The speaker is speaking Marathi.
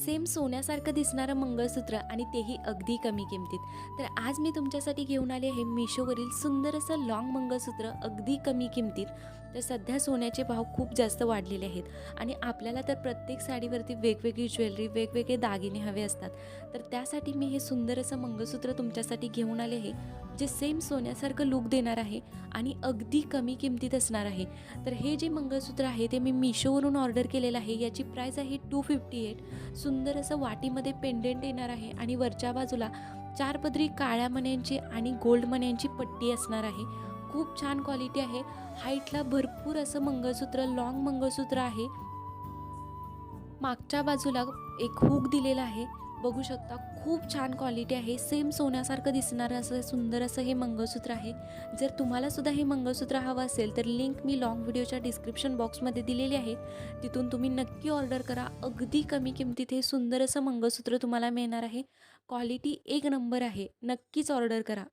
सेम सोन्यासारखं दिसणारं मंगळसूत्र आणि तेही अगदी कमी किमतीत. तर आज मी तुमच्यासाठी घेऊन आले आहे मिशोवरील सुंदर असं लाँग मंगळसूत्र अगदी कमी किमतीत. तर सध्या सोन्याचे भाव खूप जास्त वाढलेले आहेत आणि आपल्याला तर प्रत्येक साडीवरती वेगवेगळी ज्वेलरी, वेगवेगळे दागिने हवे असतात. तर त्यासाठी मी हे सुंदर असं मंगळसूत्र तुमच्यासाठी घेऊन आले आहे, जे सेम सोन्यासारखं लूक देणार आहे आणि अगदी कमी किमतीत असणार आहे. तर हे जे मंगळसूत्र आहे ते मी मिशोवरून ऑर्डर केलेलं आहे. याची प्राईस आहे 258. सुंदर असं वाटीमध्ये पेंडेंट येणार आहे आणि वरच्या बाजूला 4 पदरी काळ्या मण्यांची आणि गोल्ड मण्यांची पट्टी असणार आहे. खूप छान क्वालिटी आहे. हाईटला भरपूर असं मंगळसूत्र, लाँग मंगळसूत्र आहे. मागच्या बाजूला एक हूक दिलेला आहे. बघू शकता खूप छान क्वालिटी आहे. सेम सोन्यासारखं दिसणारं असं सुंदर असं हे मंगळसूत्र आहे. जर तुम्हाला सुद्धा हे मंगळसूत्र हवं असेल तर लिंक मी लाँग व्हिडिओच्या डिस्क्रिप्शन बॉक्समध्ये दिलेली आहे. तिथून तुम्ही नक्की ऑर्डर करा. अगदी कमी किमतीत हे सुंदर असं मंगळसूत्र तुम्हाला मिळणार आहे. क्वालिटी एक नंबर आहे. नक्कीच ऑर्डर करा.